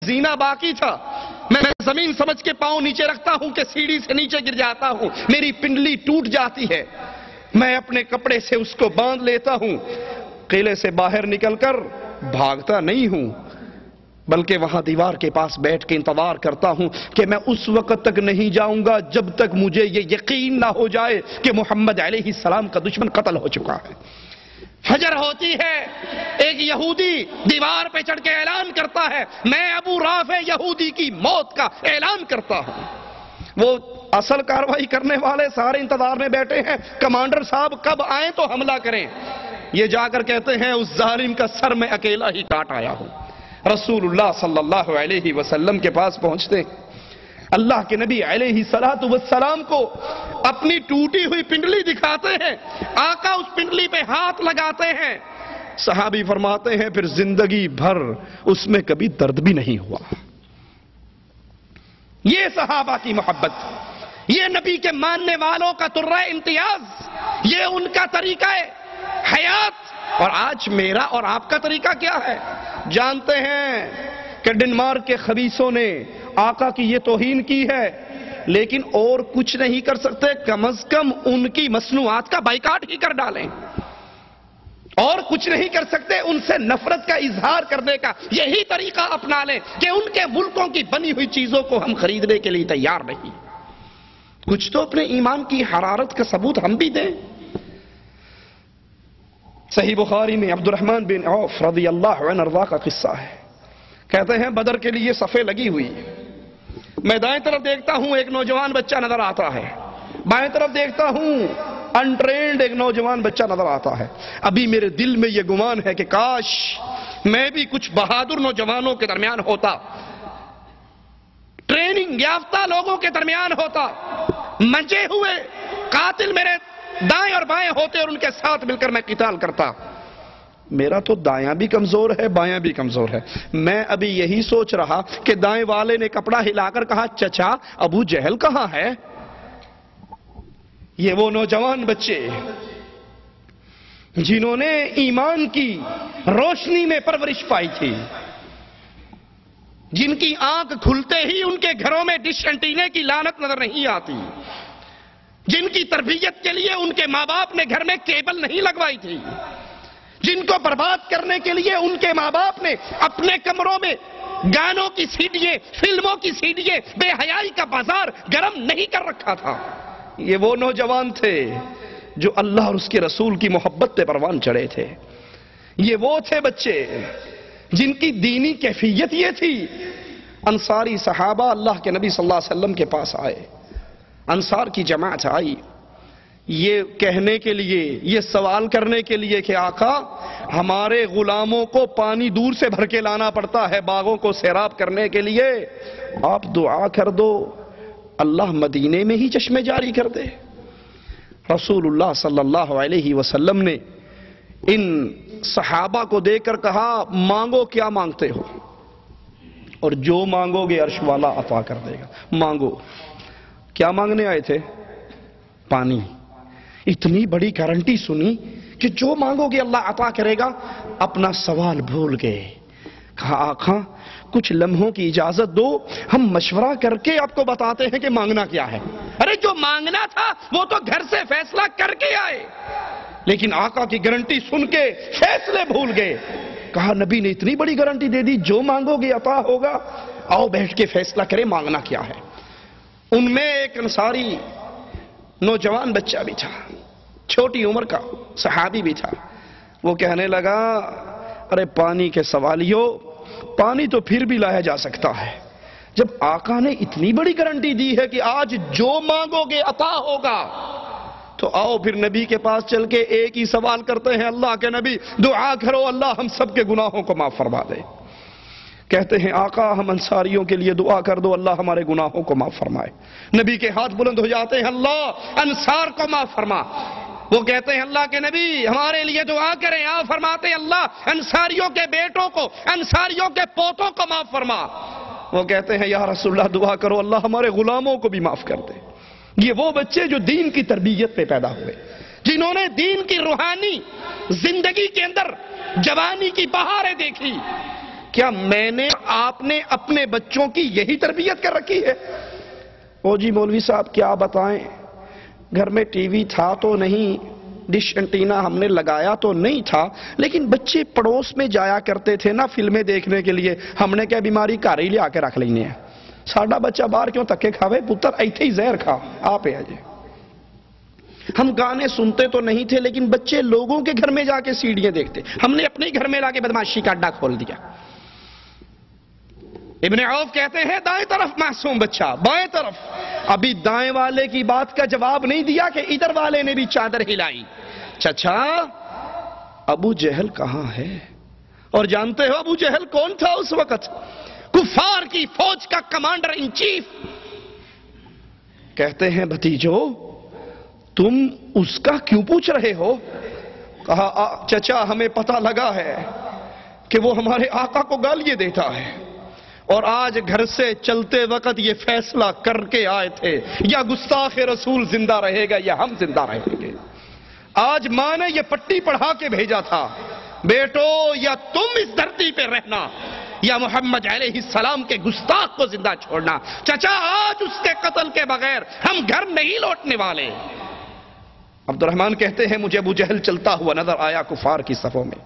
زینہ باقی تھا، میں زمین سمجھ کے پاؤں نیچے رکھتا ہوں کہ سیڑھی سے نیچے گر جاتا ہوں، میری پنڈلی ٹوٹ جاتی ہے، میں اپنے کپڑے سے اس کو باندھ لیتا ہوں، قلعے سے باہر نکل کر بھاگتا نہیں ہوں، بلکہ وہاں دیوار کے پاس بیٹھ کے انتظار کرتا ہوں کہ میں اس وقت تک نہیں جاؤں گا جب تک مجھے یہ یقین نہ ہو جائے کہ محمد علیہ السلام کا دشمن قتل ہو چکا ہے۔ فجر ہوتی ہے، ایک یہودی دیوار پہ چڑھ کے اعلان کرتا ہے، میں ابو رافع یہودی کی موت کا اعلان کرتا ہوں۔ وہ اصل کاروائی کرنے والے سارے انتظار میں بیٹھے ہیں، کمانڈر صاحب کب آئیں تو حملہ کریں۔ یہ جا کر کہتے ہیں اس ظالم کا سر میں اکیلا ہی کاٹ آیا ہوں۔ رسول اللہ صلی اللہ علیہ وسلم کے پاس پہنچتے ہیں، اللہ کے نبی علیہ السلام کو اپنی ٹوٹی ہوئی پنڈلی دکھاتے ہیں، آقا اس پنڈلی پہ ہاتھ لگاتے ہیں، صحابی فرماتے ہیں پھر زندگی بھر اس میں کبھی درد بھی نہیں ہوا۔ یہ صحابہ کی محبت، یہ نبی کے ماننے والوں کا ترہ امتیاز، یہ ان کا طریقہ حیات۔ اور آج میرا اور آپ کا طریقہ کیا ہے؟ جانتے ہیں کہ ڈنمارک کے خبیثوں نے آقا کی یہ توہین کی ہے، لیکن اور کچھ نہیں کر سکتے، کم از کم ان کی مصنوعات کا بائیکاٹ ہی کر ڈالیں، اور کچھ نہیں کر سکتے، ان سے نفرت کا اظہار کرنے کا یہی طریقہ اپنا لیں کہ ان کے ملکوں کی بنی ہوئی چیزوں کو ہم خریدنے کے لیے تیار نہیں۔ کچھ تو اپنے ایمان کی حرارت کا ثبوت ہم بھی دیں۔ صحیح بخاری میں عبد الرحمن بن عوف رضی اللہ عنہ ارضا کا قصہ ہے، کہتے ہیں بدر کے لیے صفیں لگی ہوئی، میں دائیں طرف دیکھتا ہوں ایک نوجوان بچہ نظر آتا ہے، بائیں طرف دیکھتا ہوں انٹرینڈ ایک نوجوان بچہ نظر آتا ہے۔ ابھی میرے دل میں یہ گمان ہے کہ کاش میں بھی کچھ بہادر نوجوانوں کے درمیان ہوتا، ٹریننگ یافتہ لوگوں کے درمیان ہوتا، منجے ہوئے قاتل میرے دائیں اور بائیں ہوتے اور ان کے ساتھ مل کر میں قتال کرتا۔ میرا تو دایاں بھی کمزور ہے، بایاں بھی کمزور ہے۔ میں ابھی یہی سوچ رہا کہ دائیں والے نے کپڑا ہلا کر کہا چچا ابو جہل کہاں ہے؟ یہ وہ نوجوان بچے جنہوں نے ایمان کی روشنی میں پرورش پائی تھی، جن کی آنکھ کھلتے ہی ان کے گھروں میں ڈش انٹینے کی لعنت نظر نہیں آتی، جن کی تربیت کے لیے ان کے ماں باپ نے گھر میں کیبل نہیں لگوائی تھی، جن کو برباد کرنے کے لیے ان کے ماں باپ نے اپنے کمروں میں گانوں کی سیڈیاں، فلموں کی سیڈیاں، بے حیائی کا بازار گرم نہیں کر رکھا تھا۔ یہ وہ نوجوان تھے جو اللہ اور اس کے رسول کی محبت پہ پروان چڑھے تھے۔ یہ وہ تھے بچے جن کی دینی کیفیت یہ تھی۔ انصاری صحابہ اللہ کے نبی صلی اللہ علیہ وسلم کے پاس آئے، انصار کی جماعت آئی یہ کہنے کے لیے، یہ سوال کرنے کے لیے کہ آقا ہمارے غلاموں کو پانی دور سے بھر کے لانا پڑتا ہے باغوں کو سیراب کرنے کے لیے، آپ دعا کر دو اللہ مدینے میں ہی چشمے جاری کر دے۔ رسول اللہ صلی اللہ علیہ وسلم نے ان صحابہ کو دیکھ کر کہا مانگو کیا مانگتے ہو، اور جو مانگو گے عرش والا عطا کر دے گا۔ مانگو، کیا مانگنے آئے تھے؟ پانی۔ اتنی بڑی گارنٹی سنی کہ جو مانگو گے اللہ عطا کرے گا، اپنا سوال بھول گئے۔ کہا آقا کچھ لمحوں کی اجازت دو، ہم مشورہ کر کے آپ کو بتاتے ہیں کہ مانگنا کیا ہے۔ ارے جو مانگنا تھا وہ تو گھر سے فیصلہ کر کے آئے، لیکن آقا کی گارنٹی سن کے فیصلے بھول گئے۔ کہا نبی نے اتنی بڑی گارنٹی دے دی، جو مانگو گے عطا ہوگا، آؤ بیٹھ کے فیصلہ کرے مانگنا کیا ہے۔ ان میں ایک انصاری نوجوان بچہ بھی تھا، چھوٹی عمر کا صحابی بھی تھا۔ وہ کہنے لگا ارے پانی کے سوالیوں، پانی تو پھر بھی لایا جا سکتا ہے، جب آقا نے اتنی بڑی گارنٹی دی ہے کہ آج جو مانگو گے عطا ہوگا، تو آؤ پھر نبی کے پاس چل کے ایک ہی سوال کرتے ہیں، اللہ کے نبی دعا کرو اللہ ہم سب کے گناہوں کو معاف فرما دے۔ کہتے ہیں آقا ہم انصاریوں کے لیے دعا کر دو اللہ ہمارے گناہوں کو معاف فرمائے۔ نبی کے ہاتھ بلند ہو جاتے ہیں، اللہ انصار کو معاف فرما۔ وہ کہتے ہیں اللہ کے نبی ہمارے لیے دعا کریں، آپ فرماتے ہیں اللہ انصاریوں کے بیٹوں کو، انصاریوں کے پوتوں کو معاف فرما۔ وہ کہتے ہیں یا رسول اللہ دعا کرو اللہ ہمارے غلاموں کو بھی معاف کر دے۔ یہ وہ بچے جو دین کی تربیت پہ پیدا ہوئے، جنہوں نے دین کی روحانی زندگی کے اندر جوانی کی بہاریں دیکھی کیا میں نے آپ نے اپنے بچوں کی یہی تربیت کر رکھی ہے؟ او جی مولوی صاحب کیا بتائیں، گھر میں ٹی وی تھا تو نہیں، ڈش انٹینا ہم نے لگایا تو نہیں تھا، لیکن بچے پڑوس میں جایا کرتے تھے نا فلمیں دیکھنے کے لیے، ہم نے کیا بیماری گھر ہی لیا کے رکھ لینے ہیں، ساڈا بچہ باہر کیوں تکے کھاوے، پتر ایتھے ہی زہر کھا آپ ہے جی۔ ہم گانے سنتے تو نہیں تھے لیکن بچے لوگوں کے گھر میں جا کے سیڈیاں دیکھتے، ہم نے اپنے گھر میں لا کے بدماشی کا اڈا کھول دیا۔ ابن عوف کہتے ہیں دائیں طرف معصوم بچہ، بائیں طرف، ابھی دائیں والے کی بات کا جواب نہیں دیا کہ ادھر والے نے بھی چادر ہلائی، چچا ابو جہل کہاں ہے؟ اور جانتے ہو ابو جہل کون تھا اس وقت؟ کفار کی فوج کا کمانڈر ان چیف۔ کہتے ہیں بھتیجو تم اس کا کیوں پوچھ رہے ہو؟ کہا چچا ہمیں پتہ لگا ہے کہ وہ ہمارے آقا کو گالیاں دیتا ہے، اور آج گھر سے چلتے وقت یہ فیصلہ کر کے آئے تھے یا گستاخ رسول زندہ رہے گا یا ہم زندہ رہیں گے۔ آج ماں نے یہ پٹی پڑھا کے بھیجا تھا، بیٹو یا تم اس دھرتی پہ رہنا یا محمد علیہ السلام کے گستاخ کو زندہ چھوڑنا۔ چچا آج اس کے قتل کے بغیر ہم گھر نہیں لوٹنے والے۔ عبد الرحمن کہتے ہیں مجھے ابو جہل چلتا ہوا نظر آیا کفار کی صفوں میں،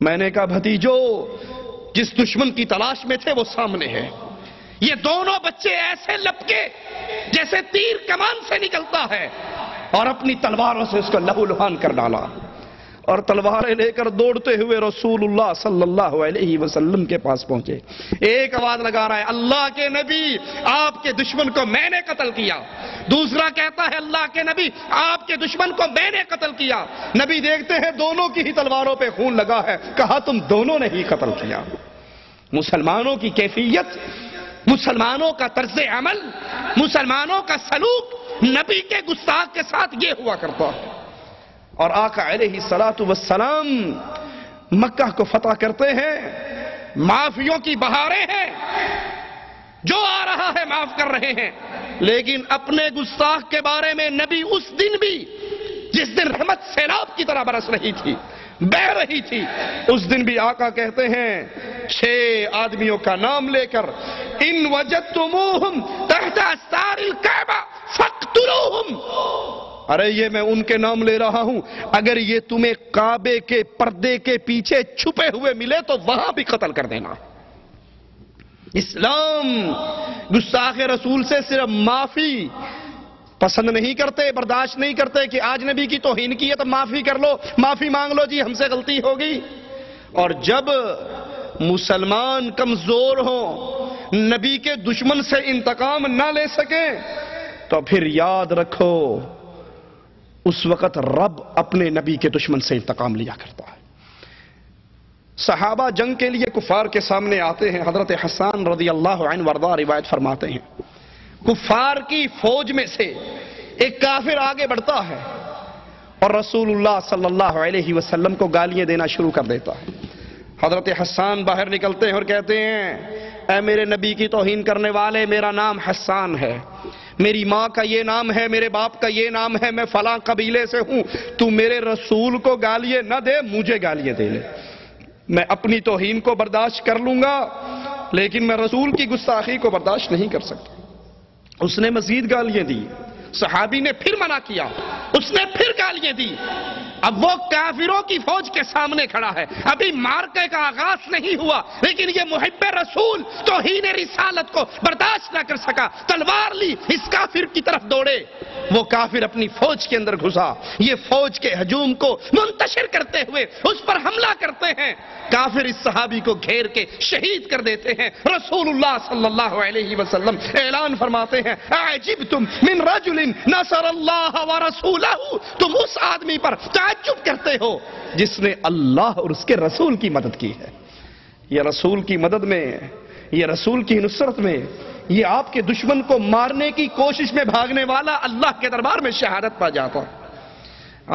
میں نے کہا بھتیجو جس دشمن کی تلاش میں تھے وہ سامنے ہے۔ یہ دونوں بچے ایسے لپکے جیسے تیر کمان سے نکلتا ہے، اور اپنی تلواروں سے اس کو لہو لہان کر ڈالا، اور تلواریں لے کر دوڑتے ہوئے رسول اللہ صلی اللہ علیہ وسلم کے پاس پہنچے۔ ایک آواز لگا رہا ہے اللہ کے نبی آپ کے دشمن کو میں نے قتل کیا، دوسرا کہتا ہے اللہ کے نبی آپ کے دشمن کو میں نے قتل کیا۔ نبی دیکھتے ہیں دونوں کی ہی تلواروں پہ خون لگا ہے، کہا تم دونوں نے ہی قتل کیا۔ مسلمانوں کی کیفیت، مسلمانوں کا طرز عمل، مسلمانوں کا سلوک نبی کے گستاخ کے ساتھ یہ ہوا کرتا ہے۔ اور آقا علیہ السلام مکہ کو فتح کرتے ہیں، معافیوں کی بہاریں ہیں، جو آ رہا ہے معاف کر رہے ہیں، لیکن اپنے گستاخ کے بارے میں نبی اس دن بھی جس دن رحمت سیلاب کی طرح برس رہی تھی، بہ رہی تھی، اس دن بھی آقا کہتے ہیں 6 آدمیوں کا نام لے کر ان وجدتموہم تحت استار الکعبہ فاقتلوہم، ارے یہ میں ان کے نام لے رہا ہوں، اگر یہ تمہیں کعبے کے پردے کے پیچھے چھپے ہوئے ملے تو وہاں بھی قتل کر دینا۔ اسلام گستاخ رسول سے صرف معافی پسند نہیں کرتے، برداشت نہیں کرتے کہ آج نبی کی توہین کی ہے تو معافی کر لو، معافی مانگ لو جی ہم سے غلطی ہوگی۔ اور جب مسلمان کمزور ہوں، نبی کے دشمن سے انتقام نہ لے سکیں، تو پھر یاد رکھو اس وقت رب اپنے نبی کے دشمن سے انتقام لیا کرتا ہے۔ صحابہ جنگ کے لیے کفار کے سامنے آتے ہیں، حضرت حسان رضی اللہ عنہ وارضہ روایت فرماتے ہیں کفار کی فوج میں سے ایک کافر آگے بڑھتا ہے اور رسول اللہ صلی اللہ علیہ وسلم کو گالیاں دینا شروع کر دیتا ہے۔ حضرت حسان باہر نکلتے ہیں اور کہتے ہیں اے میرے نبی کی توہین کرنے والے، میرا نام حسان ہے، میری ماں کا یہ نام ہے، میرے باپ کا یہ نام ہے، میں فلاں قبیلے سے ہوں، تو میرے رسول کو گالیاں نہ دے، مجھے گالیاں دے لے، میں اپنی توہین کو برداشت کر لوں گا لیکن میں رسول کی گستاخی کو برداشت نہیں کر سکتا۔ اس نے مزید گالیاں دی، صحابی نے پھر منع کیا، اس نے پھر گالیاں دی۔ اب وہ کافروں کی فوج کے سامنے کھڑا ہے، ابھی مارکے کا آغاز نہیں ہوا، لیکن یہ محب رسول توہین رسالت کو برداشت نہ کر سکا، تلوار لی، اس کافر کی طرف دوڑے، وہ کافر اپنی فوج کے اندر گھسا، یہ فوج کے ہجوم کو منتشر کرتے ہوئے اس پر حملہ کرتے ہیں، کافر اس صحابی کو گھیر کے شہید کر دیتے ہیں۔ رسول اللہ صلی اللہ علیہ وسلم اعلان فرماتے ہیں اعجبتم من رجل نصر اللہ ورسولہ، تم اس آدمی پر تعجب کرتے ہو جس نے اللہ اور اس کے رسول کی مدد کی ہے۔ یہ رسول کی مدد میں، یہ رسول کی نصرت میں، یہ آپ کے دشمن کو مارنے کی کوشش میں بھاگنے والا اللہ کے دربار میں شہادت پا جاتا۔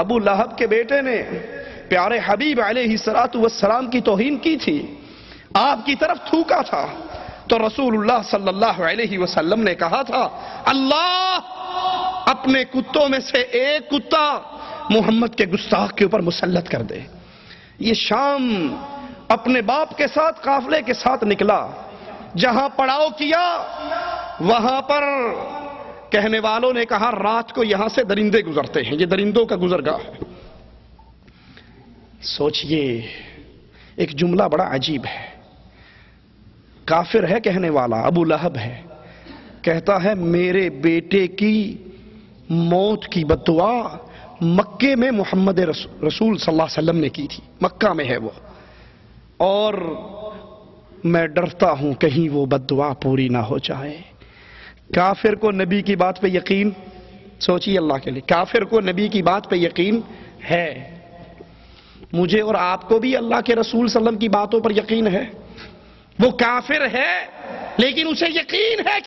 ابو لہب کے بیٹے نے پیارے حبیب علیہ السلام کی توہین کی تھی، آپ کی طرف تھوکا تھا، تو رسول اللہ صلی اللہ علیہ وسلم نے کہا تھا اللہ اپنے کتوں میں سے ایک کتا محمد کے گستاخ کے اوپر مسلط کر دے۔ یہ شام اپنے باپ کے ساتھ قافلے کے ساتھ نکلا. جہاں پڑاؤ کیا وہاں پر کہنے والوں نے کہا رات کو یہاں سے درندے گزرتے ہیں, یہ درندوں کا گزرگاہ ہے. سوچئے ایک جملہ بڑا عجیب ہے. کافر ہے کہنے والا, ابو لہب ہے, کہتا ہے میرے بیٹے کی موت کی بد دعا مکے میں محمد رسول صلی اللہ علیہ وسلم نے کی تھی, مکہ میں ہے وہ, اور میں ڈرتا ہوں کہیں وہ بد دعا پوری نہ ہو جائے. کافر کو نبی کی بات پہ یقین, سوچیے اللہ کے لیے, کافر کو نبی کی بات پہ یقین ہے. مجھے اور آپ کو بھی اللہ کے رسول صلی اللہ علیہ وسلم کی باتوں پر یقین ہے. وہ کافر ہے لیکن اسے یقین ہے